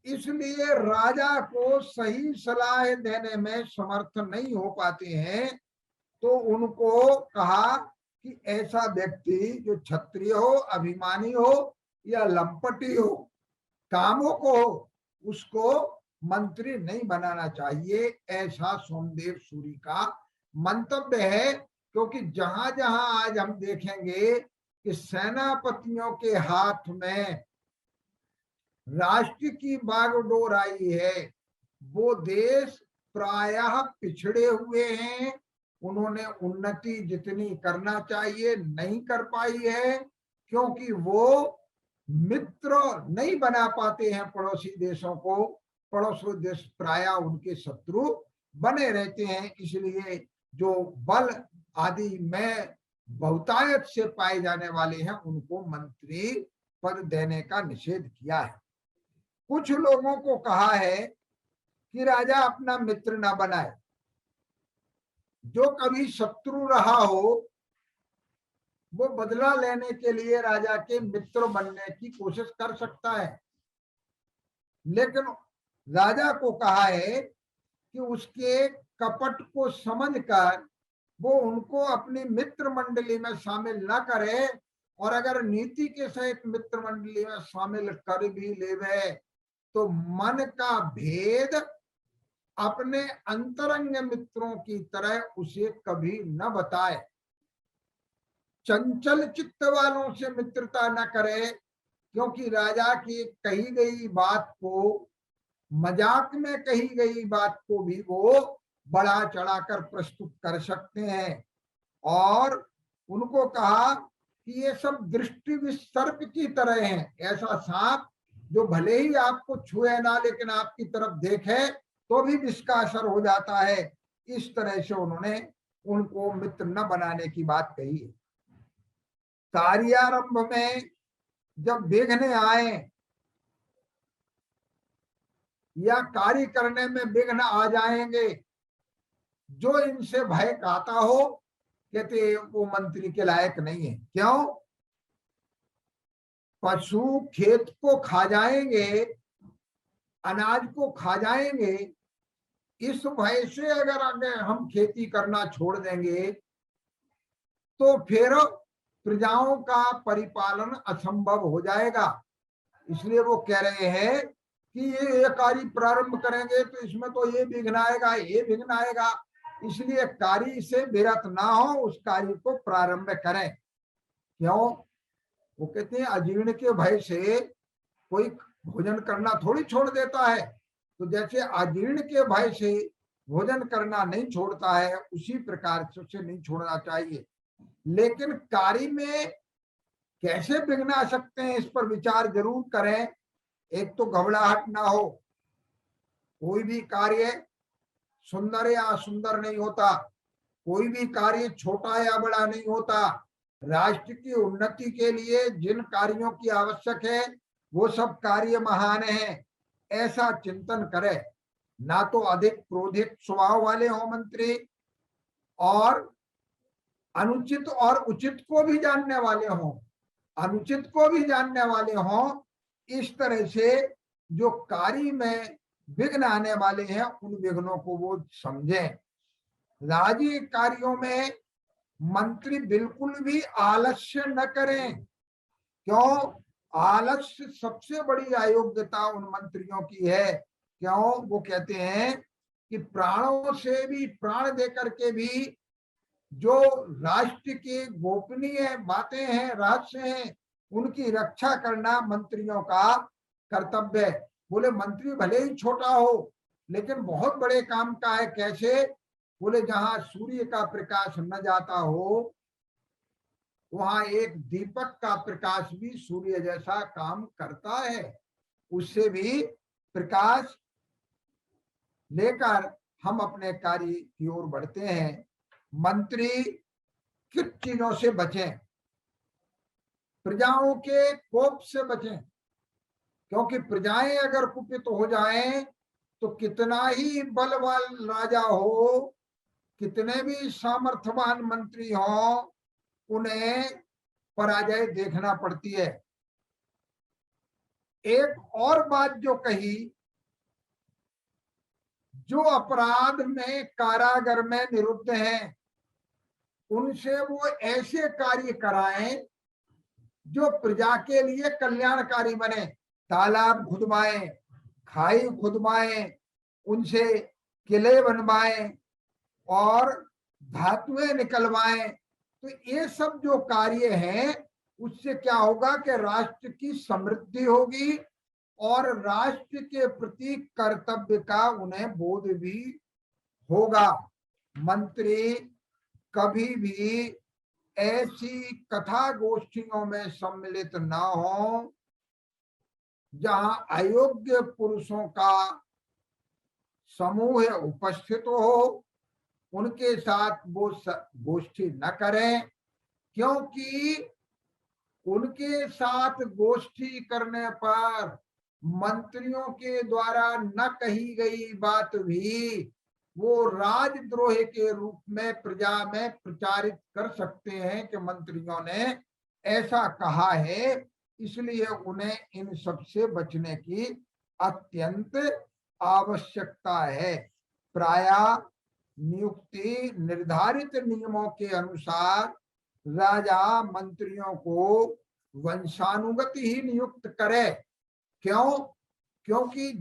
इसलिए राजा को सही सलाह देने में समर्थ नहीं हो पाते हैं। तो उनको कहा कि ऐसा व्यक्ति जो क्षत्रिय हो, अभिमानी हो या लंपटी हो, कामुक हो, उसको मंत्री नहीं बनाना चाहिए। ऐसा सोमदेव सूरी का मंतव्य है। क्योंकि जहां जहां आज हम देखेंगे कि सेनापतियों के हाथ में राष्ट्र की बागडोर आई है, वो देश प्रायः पिछड़े हुए हैं। उन्होंने उन्नति जितनी करना चाहिए नहीं कर पाई है, क्योंकि वो मित्र नहीं बना पाते हैं पड़ोसी देशों को। पड़ोसी देश प्रायः उनके शत्रु बने रहते हैं। इसलिए जो बल आदि में बहुतायत से पाए जाने वाले हैं, उनको मंत्री पद देने का निषेध किया है। कुछ लोगों को कहा है कि राजा अपना मित्र ना बनाए, जो कभी शत्रु रहा हो वो बदला लेने के लिए राजा के मित्र बनने की कोशिश कर सकता है। लेकिन राजा को कहा है कि उसके कपट को समझकर वो उनको अपनी मित्र मंडली में शामिल न करे, और अगर नीति के सहित मित्र मंडली में शामिल कर भी लेवे तो मन का भेद अपने अंतरंग मित्रों की तरह उसे कभी न बताए। चंचल चित्त वालों से मित्रता न करे, क्योंकि राजा की कही गई बात को, मजाक में कही गई बात को भी वो बढ़ा चढ़ाकर प्रस्तुत कर सकते हैं। और उनको कहा कि ये सब दृष्टि विसर्प की तरह हैं। ऐसा सांप जो भले ही आपको छुए ना लेकिन आपकी तरफ देखे तो भी विष का असर हो जाता है। इस तरह से उन्होंने उनको मित्र न बनाने की बात कही है। कार्यारंभ में जब विघ्न आए या कार्य करने में विघ्न आ जाएंगे, जो इनसे भय खाता हो, कहते वो मंत्री के लायक नहीं है। क्यों? पशु खेत को खा जाएंगे, अनाज को खा जाएंगे, इस भय से अगर हम खेती करना छोड़ देंगे तो फिर प्रजाओं का परिपालन असंभव हो जाएगा। इसलिए वो कह रहे हैं कि ये कार्य प्रारंभ करेंगे तो इसमें तो ये विघ्न आएगा, ये विघ्न आएगा, इसलिए कार्य से विरत ना हो, उस कार्य को प्रारंभ करें। क्यों? वो कहते हैं अजीर्ण के भय से कोई भोजन करना थोड़ी छोड़ देता है। तो जैसे अजीर्ण के भय से भोजन करना नहीं छोड़ता है, उसी प्रकार से उसे नहीं छोड़ना चाहिए। लेकिन कार्य में कैसे विघ्न आ सकते हैं, इस पर विचार जरूर करें। एक तो घबराहट ना हो, कोई भी कार्य सुंदर या असुंदर नहीं होता, कोई भी कार्य छोटा या बड़ा नहीं होता। राष्ट्र की उन्नति के लिए जिन कार्यों की आवश्यक है वो सब कार्य महान हैं, ऐसा चिंतन करे। ना तो अधिक क्रोधित स्वभाव वाले हो मंत्री, और अनुचित और उचित को भी जानने वाले हों, अनुचित को भी जानने वाले हों। इस तरह से जो कार्य में विघ्न आने वाले हैं उन विघ्नों को वो समझें। राजनीय कार्यों में मंत्री बिल्कुल भी आलस्य न करें। क्यों? आलस्य सबसे बड़ी अयोग्यता उन मंत्रियों की है। क्यों? वो कहते हैं कि प्राणों से भी प्राण देकर के भी जो राष्ट्र की गोपनीय बातें हैं, रहस्य हैं, उनकी रक्षा करना मंत्रियों का कर्तव्य है। बोले मंत्री भले ही छोटा हो लेकिन बहुत बड़े काम का है। कैसे? बोले जहां सूर्य का प्रकाश न जाता हो वहां एक दीपक का प्रकाश भी सूर्य जैसा काम करता है। उससे भी प्रकाश लेकर हम अपने कार्य की ओर बढ़ते हैं। मंत्री किन चीजों से बचें? प्रजाओं के कोप से बचें, क्योंकि प्रजाएं अगर कुपित हो जाएं तो कितना ही बलवान राजा हो, कितने भी सामर्थ्यवान मंत्री हो, उन्हें पराजय देखना पड़ती है। एक और बात जो कही, जो अपराध में कारागार में निरुद्ध हैं उनसे वो ऐसे कार्य कराएं जो प्रजा के लिए कल्याणकारी बने। तालाब खुदवाएं, खाई खुदवाएं, उनसे किले बनवाएं और धातुएं निकलवाएं। तो ये सब जो कार्य हैं उससे क्या होगा कि राष्ट्र की समृद्धि होगी और राष्ट्र के प्रति कर्तव्य का उन्हें बोध भी होगा। मंत्री कभी भी ऐसी कथा गोष्ठियों में सम्मिलित ना हो जहां अयोग्य पुरुषों का समूह उपस्थित हो। उनके साथ वो गोष्ठी न करें, क्योंकि उनके साथ गोष्ठी करने पर मंत्रियों के द्वारा न कही गई बात भी वो राजद्रोह के रूप में प्रजा में प्रचारित कर सकते हैं कि मंत्रियों ने ऐसा कहा है। इसलिए उन्हें इन सब से बचने की अत्यंत आवश्यकता है। प्रायः नियुक्ति निर्धारित नियमों के अनुसार राजा मंत्रियों को वंशानुगत ही नियुक्त करे। क्यों? क्योंकि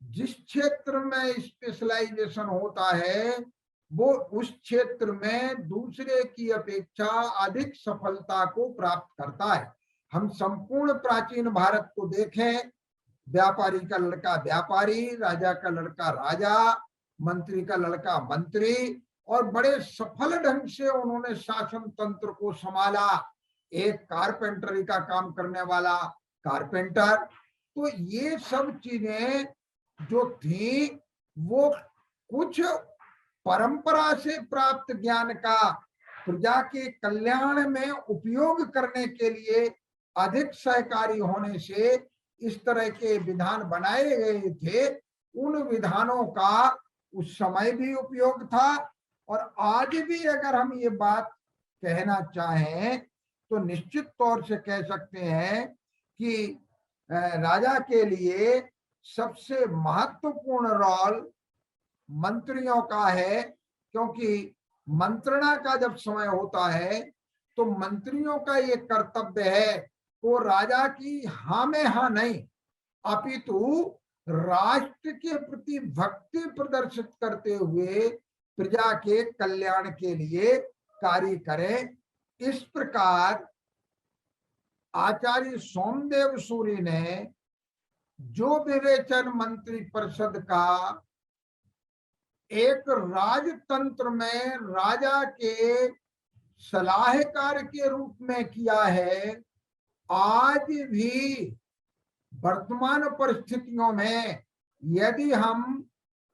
जिस क्षेत्र में स्पेशलाइजेशन होता है वो उस क्षेत्र में दूसरे की अपेक्षा अधिक सफलता को प्राप्त करता है। हम संपूर्ण प्राचीन भारत को देखें, व्यापारी का लड़का व्यापारी, राजा का लड़का राजा, मंत्री का लड़का मंत्री, और बड़े सफल ढंग से उन्होंने शासन तंत्र को संभाला। एक कारपेंटरी का काम करने वाला कारपेंटर। तो ये सब चीजें जो थी वो कुछ परंपरा से प्राप्त ज्ञान का प्रजा के कल्याण में उपयोग करने के लिए अधिक सहकारी होने से इस तरह के विधान बनाए गए थे। उन विधानों का उस समय भी उपयोग था और आज भी अगर हम ये बात कहना चाहें तो निश्चित तौर से कह सकते हैं कि राजा के लिए सबसे महत्वपूर्ण रोल मंत्रियों का है, क्योंकि मंत्रणा का जब समय होता है तो मंत्रियों का ये कर्तव्य है वो राजा की हाँ में हाँ नहीं अपितु राष्ट्र के प्रति भक्ति प्रदर्शित करते हुए प्रजा के कल्याण के लिए कार्य करें। इस प्रकार आचार्य सोमदेव सूरी ने जो विवेचन मंत्री परिषद का एक राजतंत्र में राजा के सलाहकार के रूप में किया है, आज भी वर्तमान परिस्थितियों में यदि हम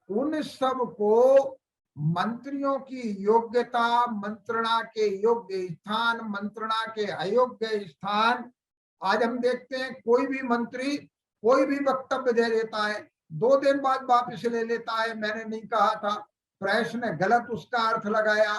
उन सब को मंत्रियों की योग्यता, मंत्रणा के योग्य स्थान, मंत्रणा के अयोग्य स्थान, आज हम देखते हैं कोई भी मंत्री कोई भी वक्तव्य दे देता है, 2 दिन बाद वापस ले लेता है, मैंने नहीं कहा था, प्रेस ने गलत उसका अर्थ लगाया।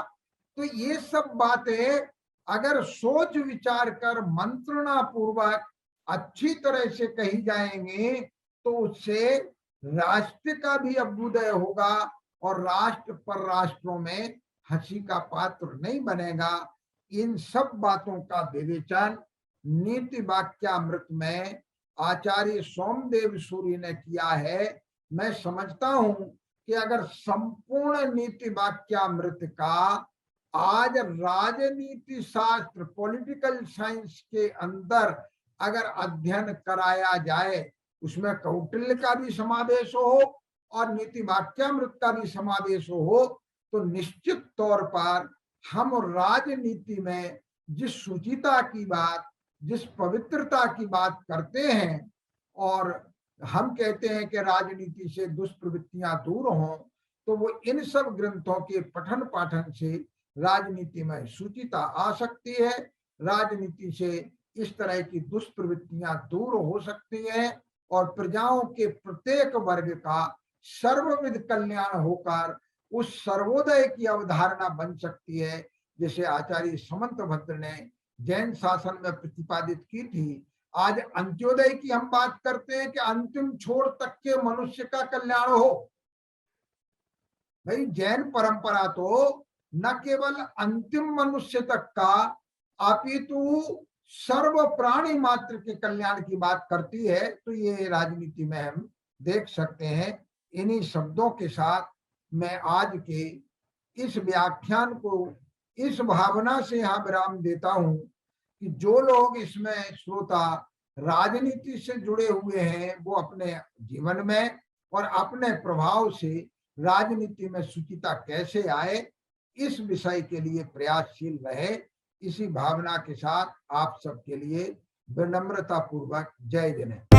तो ये सब बातें अगर सोच विचार कर मंत्रणा पूर्वक अच्छी तरह से कही जाएंगी तो उससे राष्ट्र का भी अभ्युदय होगा और राष्ट्र पर राष्ट्रों में हंसी का पात्र नहीं बनेगा। इन सब बातों का विवेचन नीति वाक्यामृत में आचार्य सोमदेव सूरी ने किया है। मैं समझता हूं कि अगर संपूर्ण नीति वाक्यामृत का आज राजनीति शास्त्र, पॉलिटिकल साइंस के अंदर अगर अध्ययन कराया जाए, उसमें कौटिल्य का भी समावेश हो और नीति वाक्यामृत का भी समावेश हो, तो निश्चित तौर पर हम राजनीति में जिस शुचिता की बात, जिस पवित्रता की बात करते हैं और हम कहते हैं कि राजनीति से दुष्प्रवृत्तियां दूर हों, तो वो इन सब ग्रंथों के पठन पाठन से राजनीति में शुचिता आ सकती है, राजनीति से इस तरह की दुष्प्रवृत्तियां दूर हो सकती हैं और प्रजाओं के प्रत्येक वर्ग का सर्वविध कल्याण होकर उस सर्वोदय की अवधारणा बन सकती है, जैसे आचार्य समंतभद्र ने जैन शासन में प्रतिपादित की थी। आज अंत्योदय की हम बात करते हैं कि अंतिम छोर तक के मनुष्य का कल्याण हो। भाई जैन परंपरा तो न केवल अंतिम मनुष्य तक का अपितु सर्व प्राणी मात्र के कल्याण की बात करती है। तो ये राजनीति में हम देख सकते हैं। इन्हीं शब्दों के साथ मैं आज के इस व्याख्यान को इस भावना से यहाँ विराम देता हूँ कि जो लोग इसमें श्रोता राजनीति से जुड़े हुए हैं वो अपने जीवन में और अपने प्रभाव से राजनीति में शुचिता कैसे आए, इस विषय के लिए प्रयासशील रहे। इसी भावना के साथ आप सबके लिए विनम्रता पूर्वक जय जने।